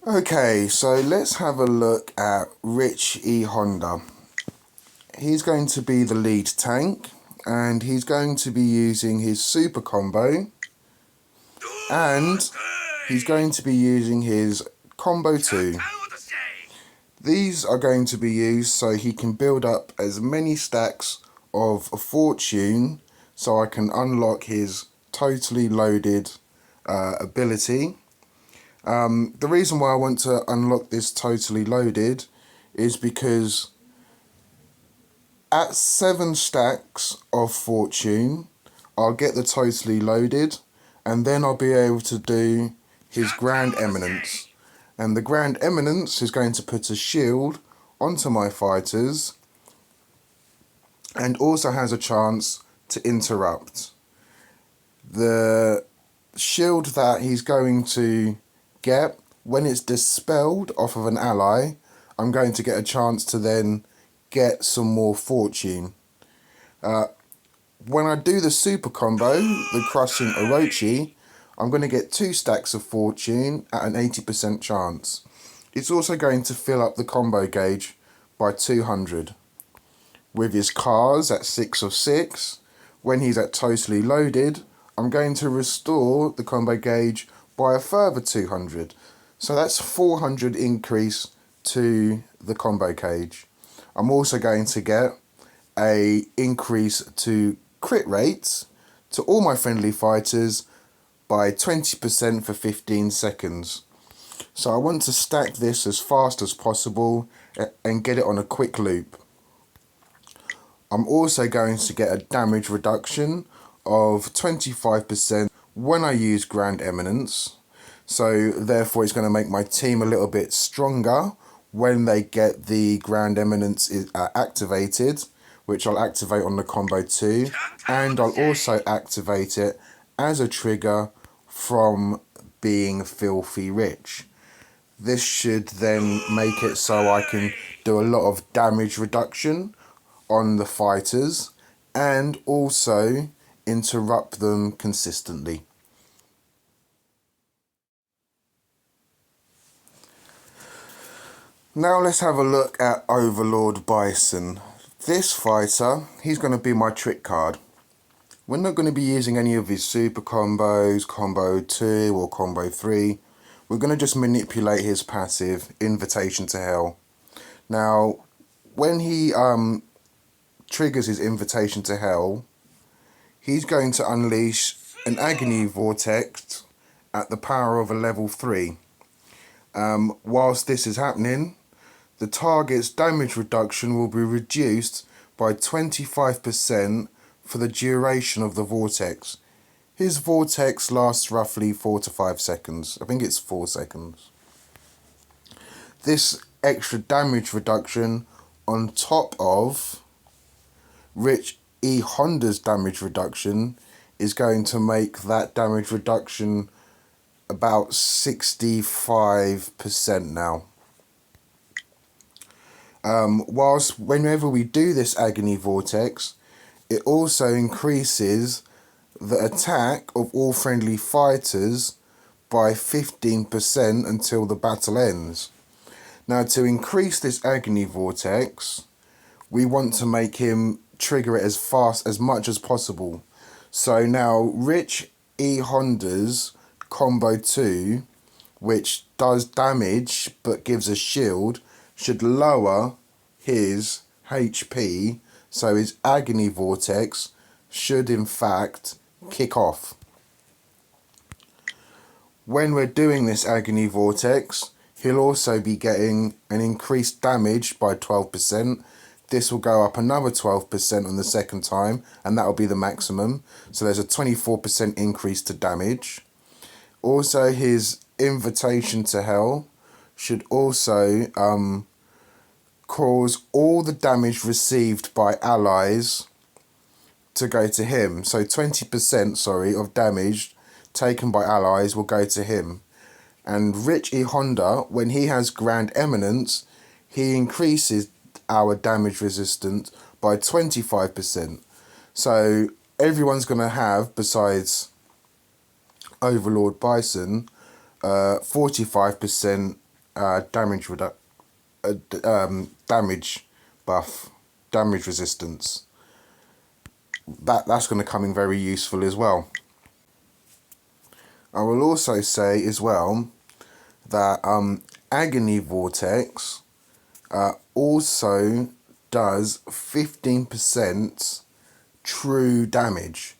Okay, so let's have a look at R.Honda. He's going to be the lead tank, and he's going to be using his super combo, and he's going to be using his combo 2. These are going to be used so he can build up as many stacks of fortune so I can unlock his totally loaded ability. The reason why I want to unlock this totally loaded is because at 7 stacks of fortune, I'll get the totally loaded, and then I'll be able to do his Grand Eminence. And the Grand Eminence is going to put a shield onto my fighters and also has a chance to interrupt. The shield that he's going to get, when it's dispelled off of an ally, I'm going to get a chance to then get some more fortune. When I do the super combo, the crushing Orochi, I'm going to get 2 stacks of fortune at an 80% chance. It's also going to fill up the combo gauge by 200. With his cars at 6 of 6, when he's at totally loaded, I'm going to restore the combo gauge by a further 200. So that's 400 increase to the combo gauge. I'm also going to get a increase to crit rates to all my friendly fighters by 20% for 15 seconds. So I want to stack this as fast as possible and get it on a quick loop. I'm also going to get a damage reduction of 25% when I use Grand Eminence. So therefore it's going to make my team a little bit stronger when they get the Grand Eminence activated, which I'll activate on the combo 2, and I'll also activate it as a trigger from being filthy rich. This should then make it so I can do a lot of damage reduction on the fighters and also interrupt them consistently. Now let's have a look at Overlord Bision. This fighter, he's going to be my trick card. We're not going to be using any of his super combos, combo 2 or combo 3. We're going to just manipulate his passive, Invitation to Hell. Now, when he triggers his Invitation to Hell, he's going to unleash an Agony Vortex at the power of a level 3. Whilst this is happening, the target's damage reduction will be reduced by 25% for the duration of the vortex. His vortex lasts roughly 4 to 5 seconds. I think it's 4 seconds. This extra damage reduction on top of R.Honda's damage reduction is going to make that damage reduction about 65% now. Whilst whenever we do this Agony Vortex, it also increases the attack of all friendly fighters by 15% until the battle ends. Now, to increase this Agony Vortex, we want to make him trigger it as much as possible. So now R.Honda's combo 2, which does damage but gives a shield, should lower his HP, so his Agony Vortex should in fact kick off. When we're doing this Agony Vortex, he'll also be getting an increased damage by 12%. This will go up another 12% on the second time, and that will be the maximum. So there's a 24% increase to damage. Also, his Invitation to Hell should also cause all the damage received by allies to go to him. So 20%, of damage taken by allies will go to him. And R.Honda, when he has Grand Eminence, he increases our damage resistance by 25%. So everyone's going to have, besides Overlord Bision, 45% damage buff, damage resistance. That's going to come in very useful as well. I will also say as well that Agony Vortex also does 15% true damage.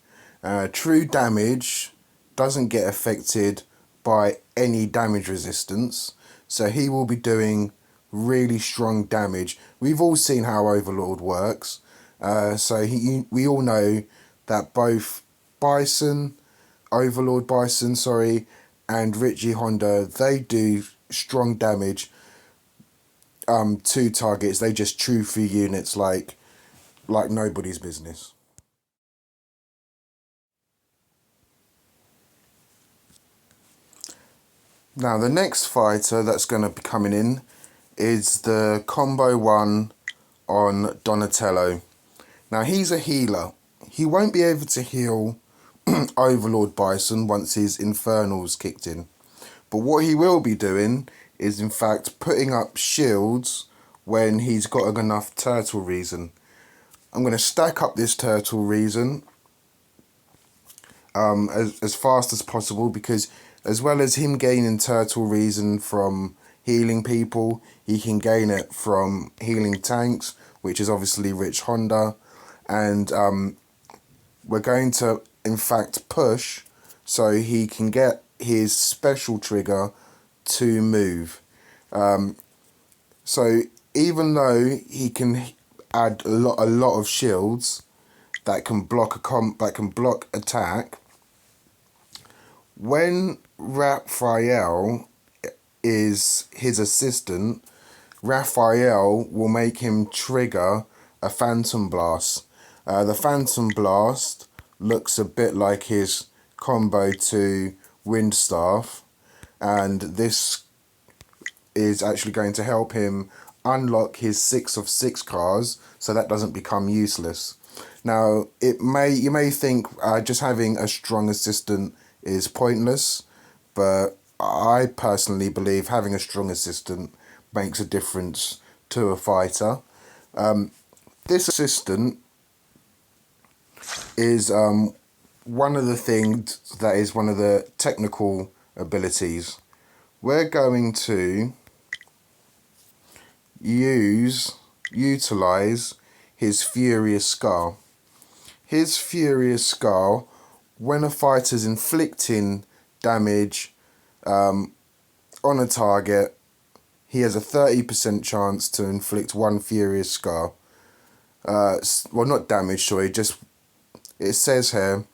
True damage doesn't get affected by any damage resistance, so he will be doing really strong damage. We've all seen how Overlord works, so we all know that both Overlord Bision, and R.Honda, they do strong damage to targets. They just chew through units like nobody's business. Now the next fighter that's going to be coming in is the combo one on Donnitello. Now he's a healer. He won't be able to heal Overlord Bision once his Infernal's kicked in. But what he will be doing is in fact putting up shields when he's got enough turtle reason. I'm going to stack up this turtle reason as fast as possible, because as well as him gaining turtle reason from healing people, he can gain it from healing tanks, which is obviously R.Honda. And we're going to in fact push so he can get his special trigger to move. So even though he can add a lot of shields that can block attack, when Raphael is his assistant, Raphael will make him trigger a Phantom Blast. The Phantom Blast looks a bit like his combo to Windstaff, and this is actually going to help him unlock his 6 of 6 cars, so that doesn't become useless. Now, you may think just having a strong assistant is pointless, but I personally believe having a strong assistant makes a difference to a fighter. This assistant is one of the things that is one of the technical abilities. We're going to utilize his Furious Scar. His Furious Scar, when a fighter's inflicting damage on a target, he has a 30% chance to inflict 1 Furious Scar. Well, not damage, sorry, just, it says here,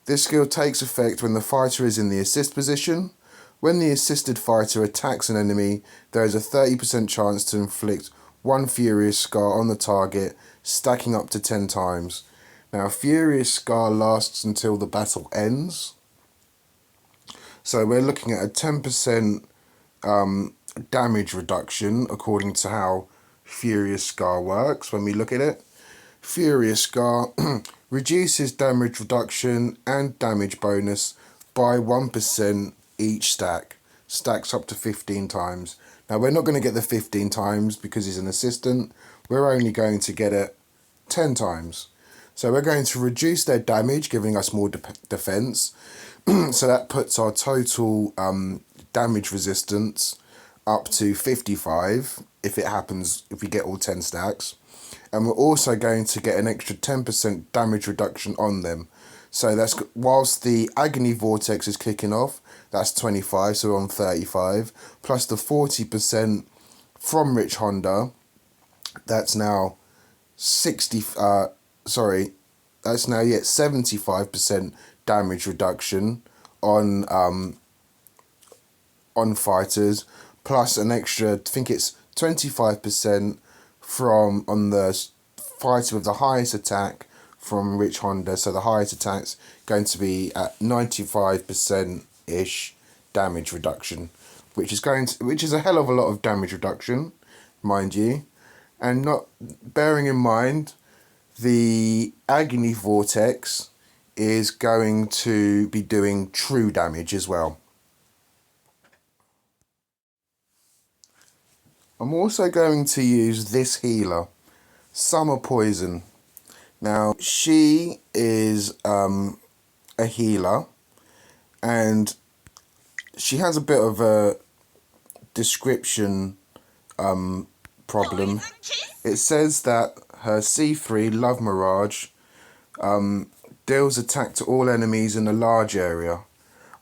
this skill takes effect when the fighter is in the assist position. When the assisted fighter attacks an enemy, there is a 30% chance to inflict 1 Furious Scar on the target, stacking up to 10 times. Now, Furious Scar lasts until the battle ends. So we're looking at a 10% damage reduction according to how Furious Scar works when we look at it. Furious Scar reduces damage reduction and damage bonus by 1% each stack. Stacks up to 15 times. Now we're not going to get the 15 times because he's an assistant. We're only going to get it 10 times. So we're going to reduce their damage, giving us more defense. So that puts our total damage resistance up to 55 if it happens, if we get all 10 stacks. And we're also going to get an extra 10% damage reduction on them. So that's, whilst the Agony Vortex is kicking off, that's 25, so we're on 35, plus the 40% from R.Honda, that's now 75% damage reduction on fighters, plus an extra, I think it's 25% on the fighter with the highest attack from R.Honda, so the highest attack's going to be at 95%-ish damage reduction, which is a hell of a lot of damage reduction, mind you. And not bearing in mind, the Agony Vortex is going to be doing true damage as well. I'm also going to use this healer, Summer Poison. Now, she is a healer, and she has a bit of a description problem. It says that her C3 Love Mirage deals attack to all enemies in a large area.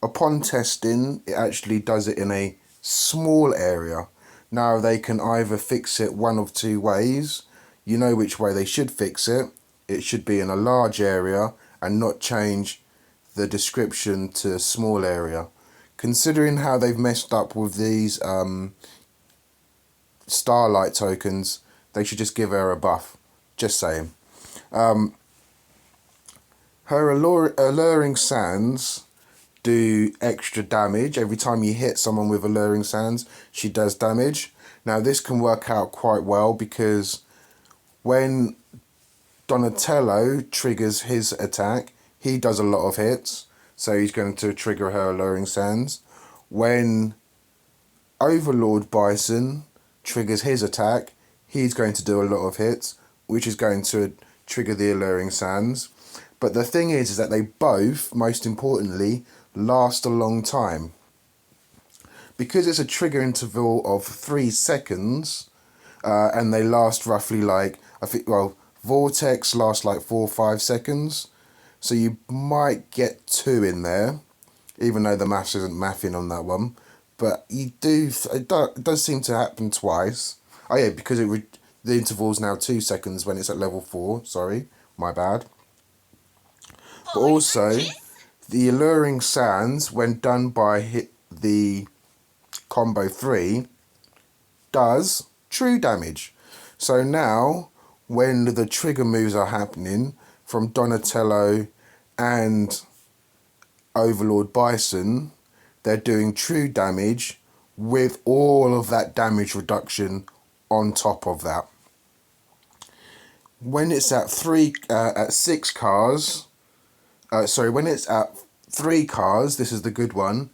Upon testing, it actually does it in a small area. Now, they can either fix it one of two ways. You know which way they should fix it. It should be in a large area and not change the description to a small area. Considering how they've messed up with these Starlight tokens, they should just give her a buff. Just saying. Her Alluring Sands do extra damage. Every time you hit someone with Alluring Sands, she does damage. Now, this can work out quite well because when Donnitello triggers his attack, he does a lot of hits, so he's going to trigger her Alluring Sands. When Overlord Bision triggers his attack, he's going to do a lot of hits, which is going to trigger the Alluring Sands. But the thing is that they both, most importantly, last a long time. Because it's a trigger interval of 3 seconds, and they last roughly like, Vortex lasts like 4 or 5 seconds. So you might get 2 in there, even though the maths isn't mathing on that one. But it does seem to happen twice. Oh yeah, because the interval's now 2 seconds when it's at level 4. Sorry, my bad. But also, the Alluring Sands, when done by the combo 3, does true damage. So now, when the trigger moves are happening from Donnitello and Overlord Bision, they're doing true damage with all of that damage reduction on top of that. When it's at 6 cars, when it's at 3 cars, this is the good one,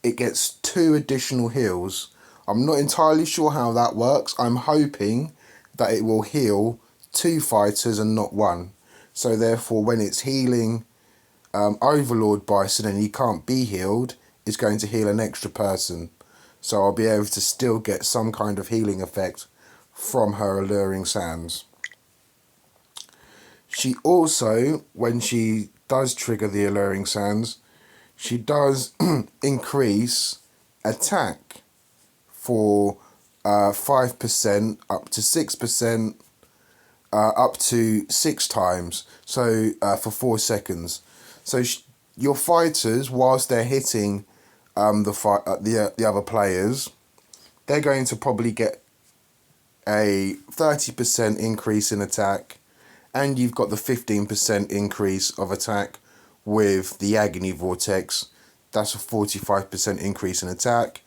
it gets 2 additional heals. I'm not entirely sure how that works. I'm hoping that it will heal 2 fighters and not 1. So therefore, when it's healing Overlord Bision and he can't be healed, it's going to heal an extra person. So I'll be able to still get some kind of healing effect from her Alluring Sands. She also, when she does trigger the Alluring Sands, she does increase attack for 5% up to 6%, up to 6 times, so for 4 seconds. So your fighters, whilst they're hitting the other players, they're going to probably get a 30% increase in attack, and you've got the 15% increase of attack with the Agony Vortex. That's a 45% increase in attack.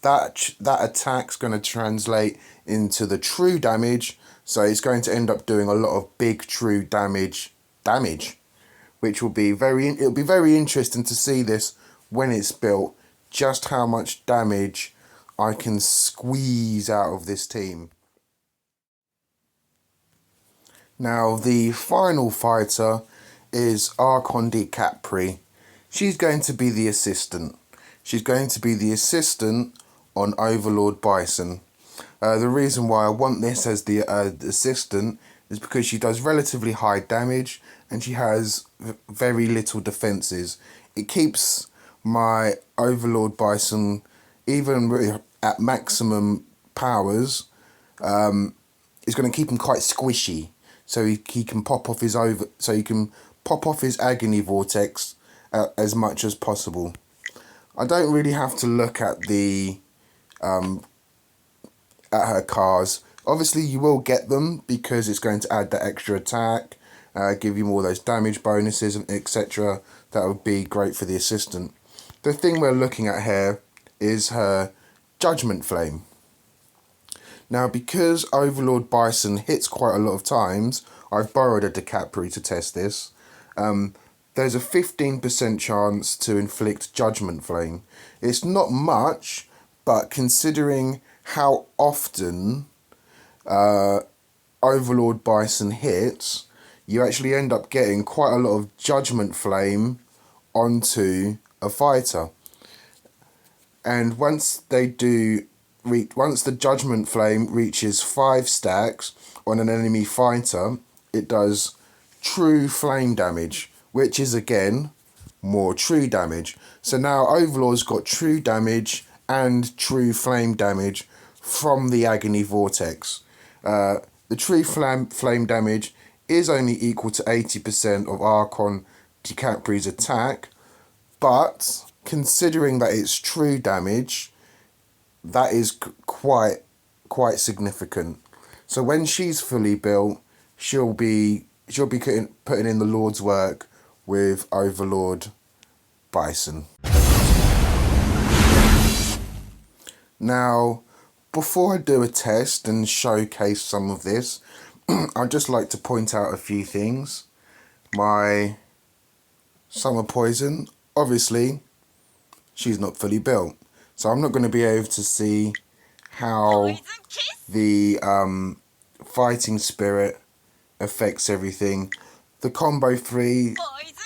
That attack's going to translate into the true damage, so it's going to end up doing a lot of big true damage, which will be it'll be very interesting to see this when it's built, just how much damage I can squeeze out of this team. Now, the final fighter is Arceon Decapree. She's going to be the assistant. She's going to be the assistant on Overlord Bision. The reason why I want this as the assistant is because she does relatively high damage and she has very little defenses. It keeps my Overlord Bision, even at maximum powers, is going to keep him quite squishy. So he can pop off his Agony Vortex as much as possible. I don't really have to look at at her cars. Obviously, you will get them because it's going to add that extra attack give you more of those damage bonuses and etc. That would be great for the assistant. The thing we're looking at here is her Judgment Flame. Now, because Overlord Bision hits quite a lot of times, I've borrowed a Decapree to test this. There's a 15% chance to inflict Judgment Flame. It's not much, but considering how often Overlord Bision hits, you actually end up getting quite a lot of Judgment Flame onto a fighter. And once the Judgment Flame reaches 5 stacks on an enemy fighter, it does true flame damage, which is again more true damage. So now Overlord's got true damage and true flame damage from the Agony Vortex. The true flame damage is only equal to 80% of Arceon Decapree's attack, but considering that it's true damage, that is quite significant. So when she's fully built, she'll be putting in the Lord's work with Overlord Bision. Now, before I do a test and showcase some of this, I'd just like to point out a few things. My Summer Poison, obviously, she's not fully built. So I'm not going to be able to see how the Fighting Spirit affects everything. The combo 3,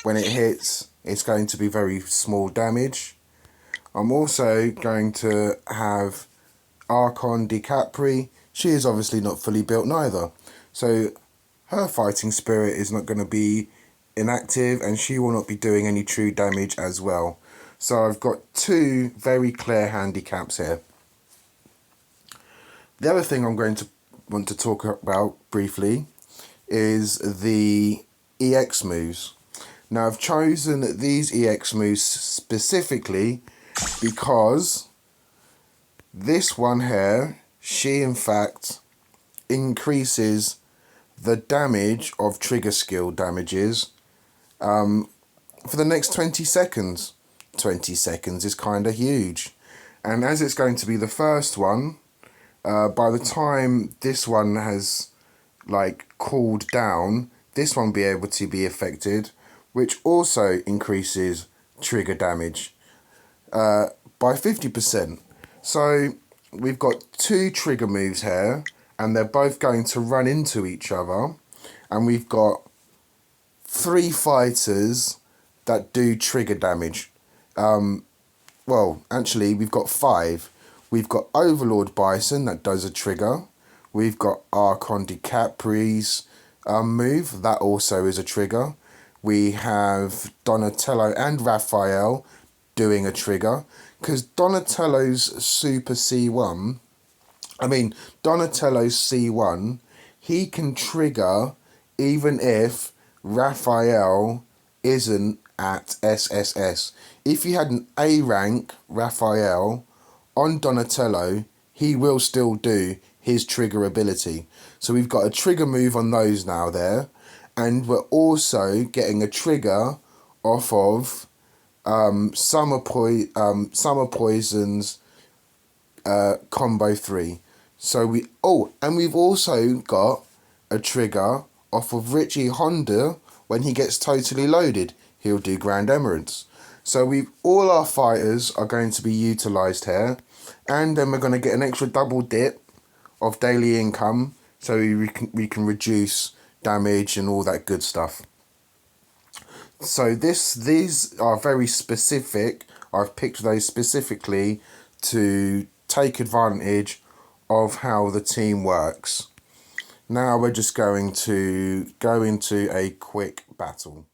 when it hits, it's going to be very small damage. I'm also going to have Arceon Decapree. She is obviously not fully built neither. So her Fighting Spirit is not going to be inactive, and she will not be doing any true damage as well. So I've got 2 very clear handicaps here. The other thing I'm going to want to talk about briefly is the EX moves. Now, I've chosen these EX moves specifically because this one here, she in fact increases the damage of trigger skill damages for the next 20 seconds. 20 seconds is kind of huge. And as it's going to be the first one, by the time this one has cooled down, this one will be able to be affected, which also increases trigger damage by 50%. So we've got 2 trigger moves here, and they're both going to run into each other, and we've got 3 fighters that do trigger damage. Well, actually, we've got 5. We've got Overlord Bision that does a trigger. We've got Arceon Decapree's move, that also is a trigger. We have Donnitello and Raphael doing a trigger, because Donatello's C1, he can trigger even if Raphael isn't at SSS. If you had an A rank Raphael on Donnitello, he will still do his trigger ability. So we've got a trigger move on those now there, and we're also getting a trigger off of Summer Poison's combo 3. So we've also got a trigger off of R.Honda when he gets totally loaded. He'll do Grand Emerance. So all our fighters are going to be utilised here, and then we're going to get an extra double dip of daily income, so we can reduce damage and all that good stuff. So these are very specific. I've picked those specifically to take advantage of how the team works. Now we're just going to go into a quick battle.